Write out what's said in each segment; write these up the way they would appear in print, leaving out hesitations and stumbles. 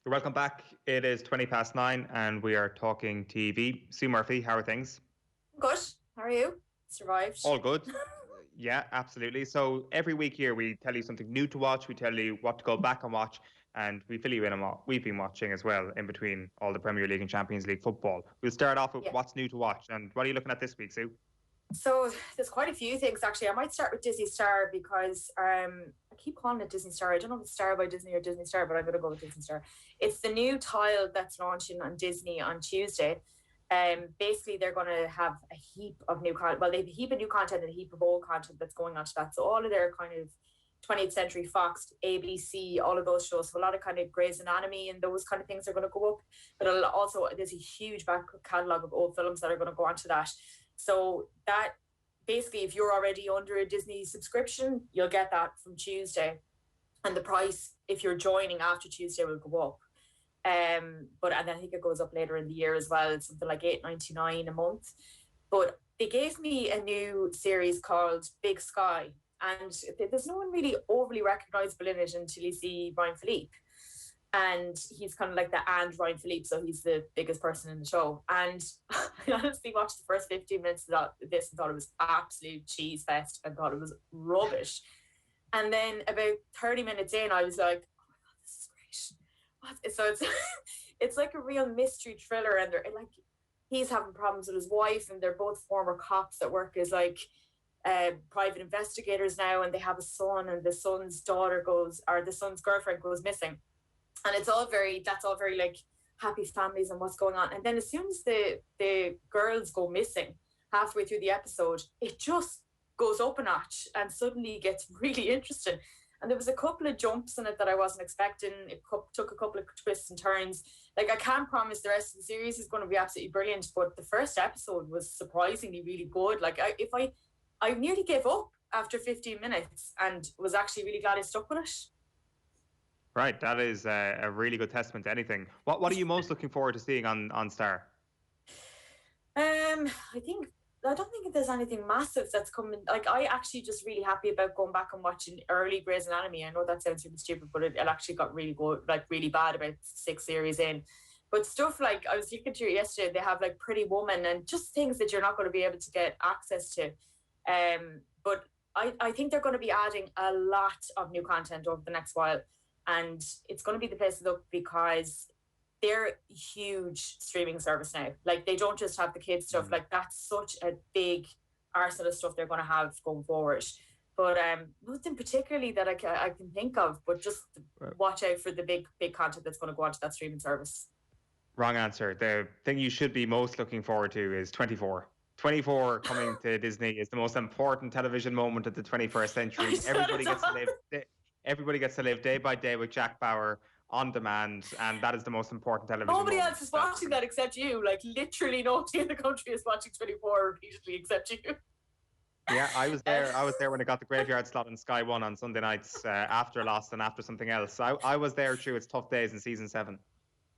So welcome back. It is 9:20 and we are talking TV. Sue Murphy, how are things? Good. How are you? Survived. All good. Yeah, absolutely. So every week here we tell you something new to watch. We tell you what to go back and watch, and we fill you in on what we've been watching as well in between all the Premier League and Champions League football. We'll start off with what's new to watch. And what are you looking at this week, Sue? So there's quite a few things, actually. I might start with Disney Star because I keep calling it Disney Star. I don't know if it's Star by Disney or Disney Star, but I'm going to go with Disney Star. It's the new tile that's launching on Disney on Tuesday. Basically, they're going to have a heap of new content. Well, they have a heap of new content and a heap of old content that's going onto that. So all of their kind of 20th Century Fox, ABC, all of those shows. So a lot of kind of Grey's Anatomy and those kind of things are going to go up. But also, there's a huge back catalogue of old films that are going to go onto that. So that basically, if you're already under a Disney subscription, you'll get that from Tuesday. And the price, if you're joining after Tuesday, will go up. And then I think it goes up later in the year as well. It's something like $8.99 a month. But they gave me a new series called Big Sky. And there's no one really overly recognisable in it until you see Ryan Philippe. And he's kind of like the Ryan Philippe, so he's the biggest person in the show. And I honestly watched the first 15 minutes of this and thought it was absolute cheese fest and thought it was rubbish. And then about 30 minutes in, I was like, oh my God, this is great. So it's like a real mystery thriller, and they're like, he's having problems with his wife, and they're both former cops that work as like private investigators now, and they have a son, and the son's girlfriend goes missing. And that's all very like happy families and what's going on. And then as soon as the girls go missing halfway through the episode, it just goes up a notch and suddenly gets really interesting. And there was a couple of jumps in it that I wasn't expecting. It took a couple of twists and turns. Like, I can't promise the rest of the series is going to be absolutely brilliant, but the first episode was surprisingly really good. Like, I nearly gave up after 15 minutes and was actually really glad I stuck with it. Right, that is a really good testament to anything. What are you most looking forward to seeing on Star? I don't think there's anything massive that's coming. Like, I actually just really happy about going back and watching early Grey's Anatomy. I know that sounds super stupid, but it actually got really good, like really bad about 6 series in. But stuff like, I was looking through it yesterday, they have like Pretty Woman and just things that you're not going to be able to get access to. But I think they're going to be adding a lot of new content over the next while. And it's going to be the place to look because they're a huge streaming service now. Like, they don't just have the kids stuff. Like, that's such a big arsenal of stuff they're going to have going forward. But nothing particularly that I can think of, but just watch out for the big content that's going to go onto that streaming service. Wrong answer. The thing you should be most looking forward to is 24. 24 coming to Disney is the most important television moment of the 21st century. Everybody gets to live day by day with Jack Bauer on demand, and that is the most important television. Nobody else is watching that except you. Like, literally nobody in the country is watching 24 repeatedly except you. Yeah, I was there when it got the graveyard slot on Sky One on Sunday nights after Lost and after something else. I was there through its tough days in season 7.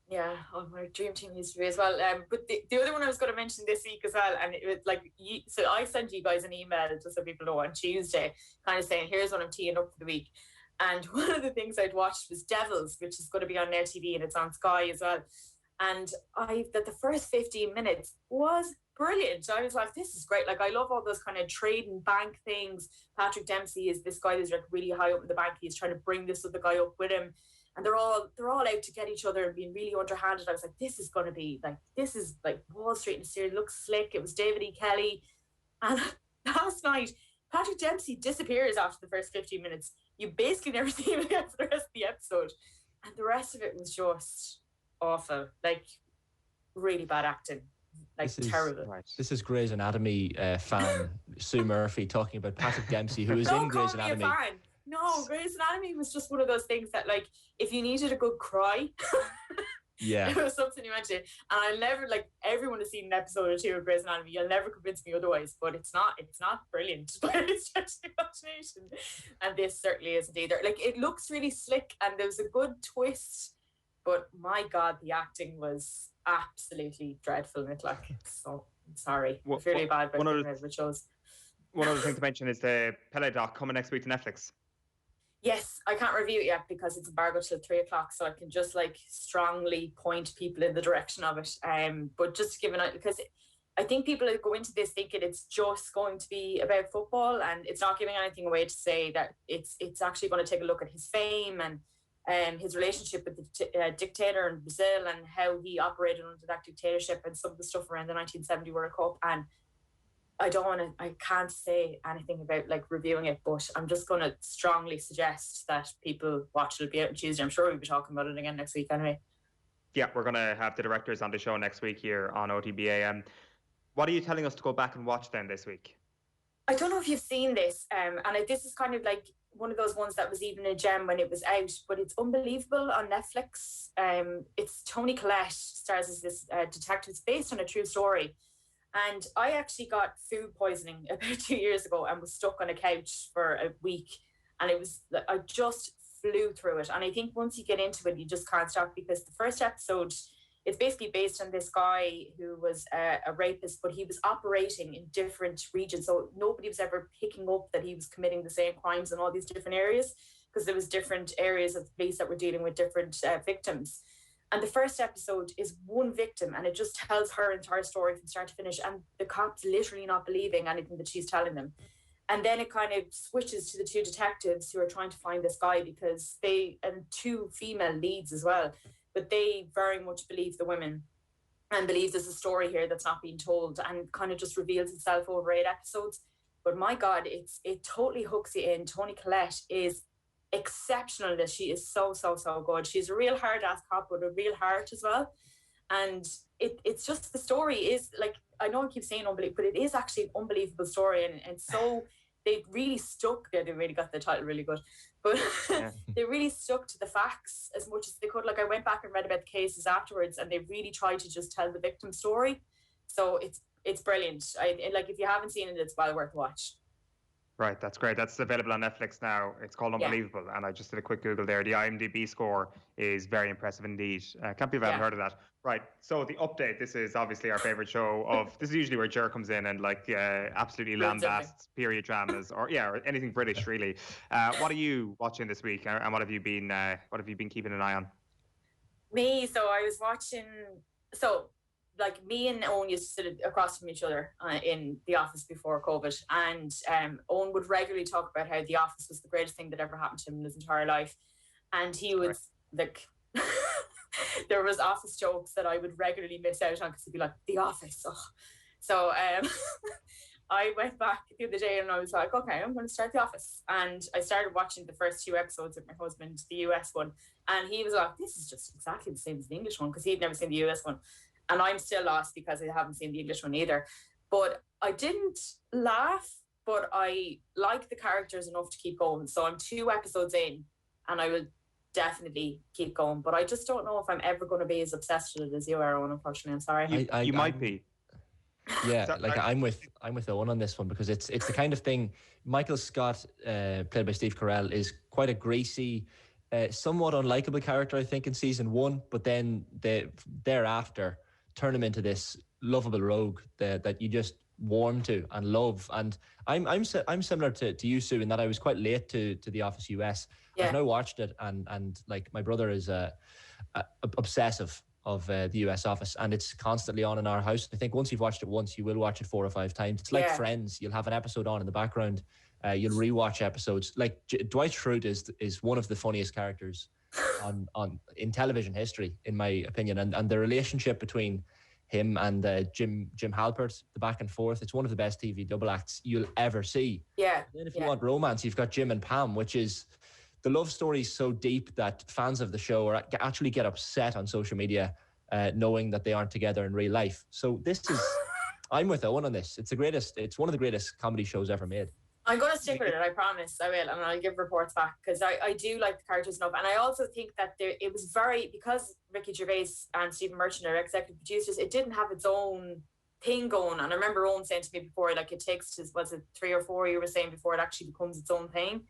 Yeah, my dream team used to be as well. But the other one I was going to mention this week as well, and it was like, so I sent you guys an email just so people know on Tuesday, kind of saying, here's what I'm teeing up for the week. And one of the things I'd watched was Devils, which is going to be on OTB and it's on Sky as well. And the first 15 minutes was brilliant. I was like, this is great. Like, I love all those kind of trade and bank things. Patrick Dempsey is this guy who's like really high up in the bank. He's trying to bring this other guy up with him. And they're all out to get each other and being really underhanded. I was like, this is like Wall Street in a series. It looks slick. It was David E. Kelly. And last night, Patrick Dempsey disappears after the first 15 minutes. You basically never see him again for the rest of the episode. And the rest of it was just awful. Like, really bad acting. Like, terrible. This is Grey's Anatomy fan Sue Murphy talking about Patrick Dempsey, who is in Grey's Anatomy. No, Grey's Anatomy was just one of those things that, like, if you needed a good cry, yeah, it was something you mentioned. And I'll never, like, everyone has seen an episode or two of Grey's Anatomy. You'll never convince me otherwise. But it's not brilliant by any stretch of the imagination. And this certainly isn't either. Like, it looks really slick, and there's a good twist. But my God, the acting was absolutely dreadful in it. Like, so I'm sorry, it's really bad. But shows. One other thing to mention is the Pele doc coming next week to Netflix. Yes, I can't review it yet because it's embargoed till 3 o'clock, so I can just like strongly point people in the direction of it. But just to give an idea, because I think people go into this thinking it's just going to be about football, and it's not giving anything away to say that it's actually going to take a look at his fame and his relationship with the dictator in Brazil and how he operated under that dictatorship and some of the stuff around the 1970 World Cup. And I can't say anything about like reviewing it, but I'm just going to strongly suggest that people watch it. It'll be out on Tuesday. I'm sure we'll be talking about it again next week anyway. Yeah, we're going to have the directors on the show next week here on OTB AM. What are you telling us to go back and watch then this week? I don't know if you've seen this, this is kind of like one of those ones that was even a gem when it was out, but it's unbelievable on Netflix. It's Toni Collette stars as this detective. It's based on a true story. And I actually got food poisoning about 2 years ago and was stuck on a couch for a week. And I just flew through it. And I think once you get into it, you just can't stop, because the first episode, it's basically based on this guy who was a rapist, but he was operating in different regions. So nobody was ever picking up that he was committing the same crimes in all these different areas, because there was different areas of the police that were dealing with different victims. And the first episode is one victim, and it just tells her entire story from start to finish. And the cops literally not believing anything that she's telling them. And then it kind of switches to the two detectives who are trying to find this guy, because and two female leads as well, but they very much believe the women and believe there's a story here that's not being told, and kind of just reveals itself over 8 episodes. But my God, it totally hooks you in. Toni Collette is exceptional. That she is so good. She's a real hard ass cop with a real heart as well. And it's just, the story is like, I know I keep saying unbelievable, but it is actually an unbelievable story. And so they really stuck there. They really got the title really good, but yeah. They really stuck to the facts as much as they could. Like, I went back and read about the cases afterwards, and they really tried to just tell the victim story. So it's brilliant. Like, if you haven't seen it, it's well worth a watch. Right, that's great. That's available on Netflix now. It's called Unbelievable, and I just did a quick Google there. The IMDb score is very impressive indeed. Can't believe I haven't heard of that. Right, so the update. This is obviously our favorite show of. This is usually where Jer comes in and like absolutely lambasts period dramas or anything British really. What are you watching this week, and what have you been keeping an eye on? Me, so I was watching. So, like, me and Owen used to sit across from each other in the office before COVID, and Owen would regularly talk about how the office was the greatest thing that ever happened to him in his entire life. And he was like, there was office jokes that I would regularly miss out on because he'd be like, the office. Ugh. So I went back the other day and I was like, okay, I'm going to start the office. And I started watching the first 2 episodes with my husband, the US one. And he was like, this is just exactly the same as the English one, because he'd never seen the US one. And I'm still lost because I haven't seen the English one either. But I didn't laugh, but I like the characters enough to keep going. So I'm 2 episodes in, and I will definitely keep going. But I just don't know if I'm ever going to be as obsessed with it as you are, Owen, unfortunately. I'm sorry. You might be. Yeah, like I'm with Owen on this one, because it's the kind of thing. Michael Scott, played by Steve Carell, is quite a greasy, somewhat unlikable character, I think, in season 1. But then thereafter turn him into this lovable rogue that you just warm to and love. And I'm similar to you, Sue, in that I was quite late to The Office US. Yeah. I've now watched it, and like, my brother is obsessive of the US Office, and it's constantly on in our house. I think once you've watched it once, you will watch it 4 or 5 times. It's like Friends. You'll have an episode on in the background. You'll rewatch episodes. Like, Dwight Schrute is one of the funniest characters in television history, in my opinion, and the relationship between him and Jim Halpert, the back and forth, it's one of the best TV double acts you'll ever see. Yeah. And then if you want romance, you've got Jim and Pam, which is, the love story is so deep that fans of the show actually get upset on social media, knowing that they aren't together in real life. So this is, I'm with Owen on this. It's one of the greatest comedy shows ever made. I'm going to stick with it, I promise. I will, and I'll give reports back, because I do like the characters enough. And I also think that it was because Ricky Gervais and Stephen Merchant are executive producers, it didn't have its own thing going. And I remember Owen saying to me before, like, it takes, was it 3 or 4 you were saying, before it actually becomes its own thing.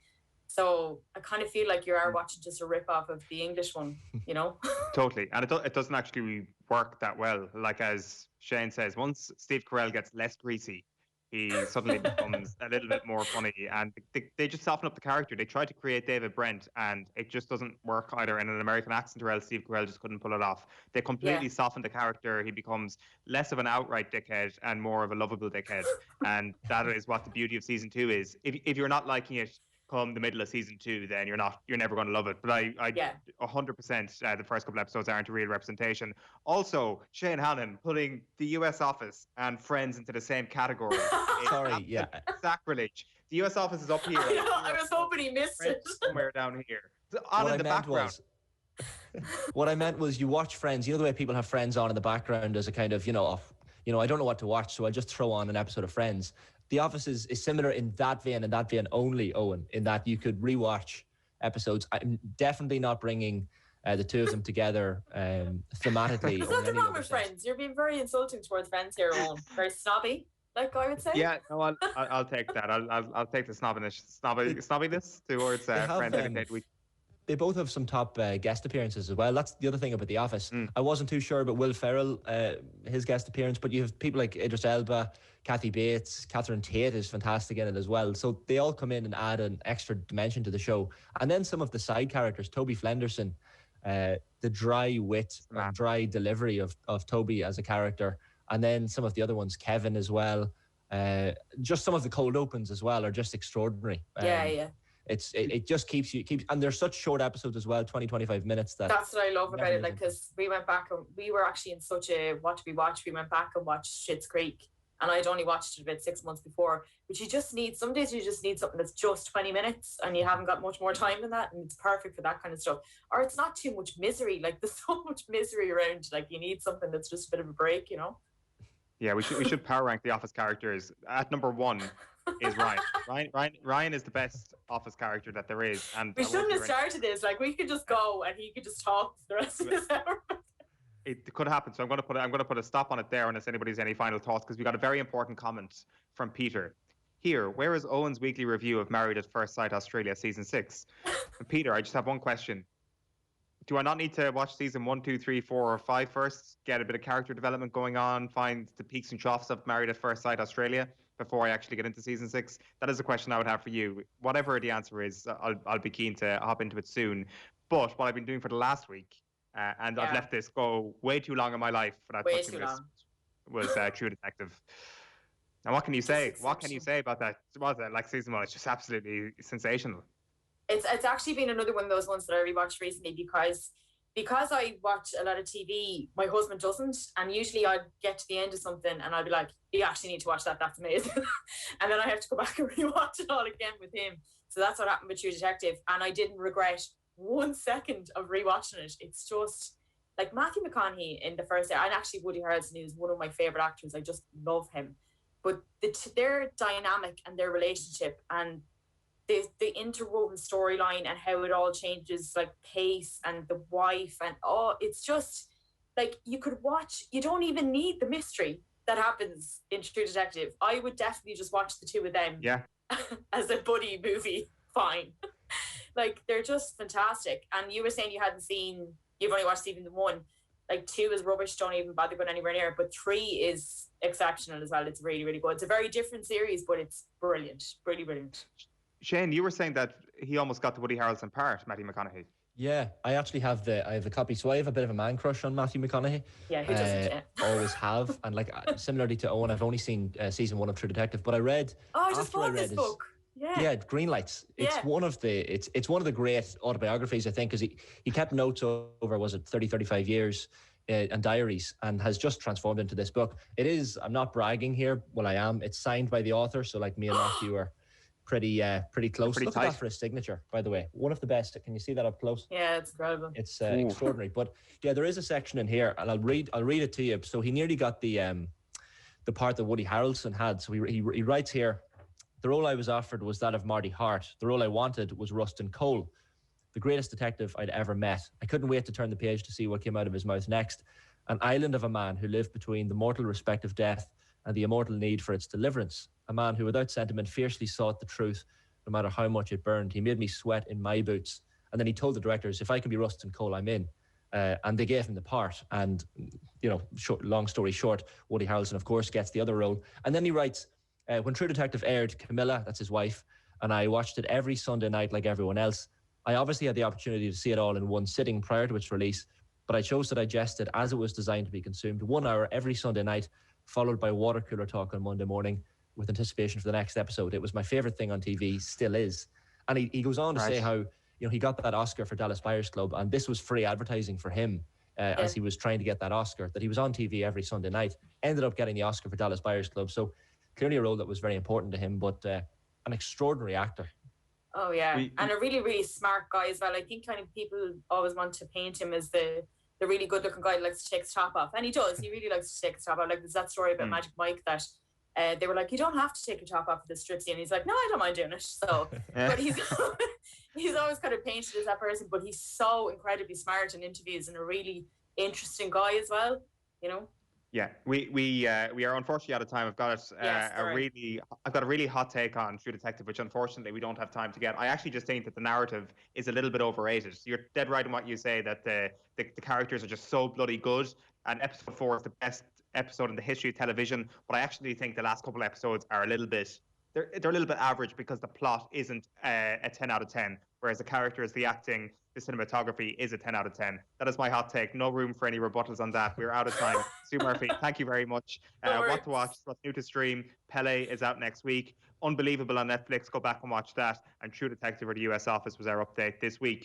So I kind of feel like you are watching just a rip-off of the English one, you know? Totally. And it doesn't actually work that well. Like, as Shane says, once Steve Carell gets less greasy, he suddenly becomes a little bit more funny, and they just soften up the character. They tried to create David Brent, and it just doesn't work either in an American accent, or else Steve Carell just couldn't pull it off. They completely soften the character. He becomes less of an outright dickhead and more of a lovable dickhead, and that is what the beauty of season 2 is. If you're not liking it come the middle of season 2, then you're never going to love it. But I 100% the first couple episodes aren't a real representation. Also, Shane Hannon putting the US Office and Friends into the same category. Sacrilege. The US Office is up here. I was hoping he missed it. Somewhere down here. On in the background. What I meant was, you watch Friends, you know the way people have Friends on in the background as a kind of, I don't know what to watch, so I just throw on an episode of Friends. The Office is similar in that vein only, Owen, in that you could rewatch episodes. I'm definitely not bringing the two of them together thematically. There's nothing wrong with Friends. You're being very insulting towards Friends here, Owen. Very snobby, like I would say. Yeah, no, I'll take that. I'll take the snobbiness towards Friends every day of the week. They both have some top guest appearances as well. That's the other thing about The Office. I wasn't too sure about Will Ferrell, his guest appearance, but you have people like Idris Elba, Kathy Bates, Catherine Tate is fantastic in it as well. So they all come in and add an extra dimension to the show. And then some of the side characters, Toby Flenderson, the dry wit and dry delivery of Toby as a character. And then some of the other ones, Kevin as well. Just some of the cold opens as well are just extraordinary. It just keeps and they're such short episodes as well, 20-25 minutes. That's what I love about it, like, because we went back and we were actually in such a what do we watch, we went back and watched Schitt's Creek, and I'd only watched it about 6 months before, but some days you just need something that's just 20 minutes and you haven't got much more time than that, and it's perfect for that kind of stuff. Or it's not too much misery, like there's so much misery around, like you need something that's just a bit of a break, Yeah, we should power rank the Office characters. At number 1 is Ryan. Ryan is the best Office character that there is. And we shouldn't have started this. Like, we could just go and he could just talk the rest of this hour. It could happen. So I'm going to put a stop on it there, unless anybody's any final thoughts, because we got a very important comment from Peter. Here, where is Owen's weekly review of Married at First Sight Australia season 6? And Peter, I just have one question. Do I not need to watch season 1, 2, 3, 4, or 5 first, get a bit of character development going on, find the peaks and troughs of Married at First Sight Australia before I actually get into season 6? That is a question I would have for you. Whatever the answer is, I'll be keen to hop into it soon. But what I've been doing for the last week, and I've let this go way too long in my life for that way too long, was True Detective. Now, what can you say? What can you say about that? Like season 1, it's just absolutely sensational. It's actually been another one of those ones that I rewatched recently because I watch a lot of TV, my husband doesn't, and usually I'd get to the end of something and I'd be like, you actually need to watch that, that's amazing. And then I have to go back and rewatch it all again with him. So that's what happened with True Detective, and I didn't regret 1 second of rewatching it. It's just like Matthew McConaughey in the first, and actually Woody Harrelson is one of my favourite actors. I just love him. But their dynamic and their relationship and the interwoven storyline and how it all changes, like pace and the wife, and it's just like you could watch. You don't even need the mystery that happens in True Detective. I would definitely just watch the two of them as a buddy movie. Fine. Like, they're just fantastic. And you were saying you've only watched season 1. Like, 2 is rubbish, don't even bother going anywhere near it. But 3 is exceptional as well. It's really, really good. It's a very different series, but it's brilliant. Really brilliant. Shane, you were saying that he almost got the Woody Harrelson part, Matthew McConaughey. Yeah, I actually have the copy. So I have a bit of a man crush on Matthew McConaughey. Yeah, who doesn't? Always have. And like similarly to Owen, I've only seen season 1 of True Detective, but I read. Oh, I just bought this book. Yeah, Green Lights. It's one of the great autobiographies, I think, because he kept notes over 35 years and diaries, and has just transformed into this book. It is. I'm not bragging here. Well, I am. It's signed by the author, so like me and Matthew are pretty close. Look at that for his signature, by the way. One of the best. Can you see that up close? Yeah, it's incredible. It's extraordinary. But yeah, there is a section in here, and I'll read it to you. So he nearly got the part that Woody Harrelson had. So he writes here. The role I was offered was that of Marty Hart. The role I wanted was Rustin Cole, the greatest detective I'd ever met. I couldn't wait to turn the page to see what came out of his mouth next. An island of a man who lived between the mortal respect of death and the immortal need for its deliverance. A man who, without sentiment, fiercely sought the truth, no matter how much it burned. He made me sweat in my boots. And then he told the directors, if I can be Rustin Cole, I'm in. And they gave him the part. And, long story short, Woody Harrelson, of course, gets the other role. And then he writes, When True Detective aired, Camilla, that's his wife, and I watched it every Sunday night like everyone else. I obviously had the opportunity to see it all in one sitting prior to its release, but I chose to digest it as it was designed to be consumed. 1 hour every Sunday night, followed by water cooler talk on Monday morning with anticipation for the next episode. It was my favourite thing on TV, still is. And he goes on to say how, he got that Oscar for Dallas Buyers Club, and this was free advertising for him as he was trying to get that Oscar, that he was on TV every Sunday night, ended up getting the Oscar for Dallas Buyers Club. So clearly a role that was very important to him, but an extraordinary actor. Oh, yeah. And a really, really smart guy as well. I think kind of people always want to paint him as the really good-looking guy who likes to take his top off. And he does. He really likes to take his top off. Like, there's that story about Magic Mike that they were like, you don't have to take your top off for the strip scene. And he's like, no, I don't mind doing it. So, but he's always kind of painted as that person, but he's so incredibly smart in interviews and a really interesting guy as well, Yeah, we are unfortunately out of time. I've got I've got a really hot take on True Detective, which unfortunately we don't have time to get. I actually just think that the narrative is a little bit overrated. You're dead right in what you say, that the characters are just so bloody good, and episode 4 is the best episode in the history of television. But I actually think the last couple of episodes are a little bit average because the plot isn't a 10 out of 10, whereas the characters, the acting, the cinematography is a 10 out of 10. That is my hot take. No room for any rebuttals on that. We're out of time. Sue Murphy, thank you very much. What to watch, what's new to stream. Pele is out next week. Unbelievable on Netflix. Go back and watch that. And True Detective or the US Office was our update this week.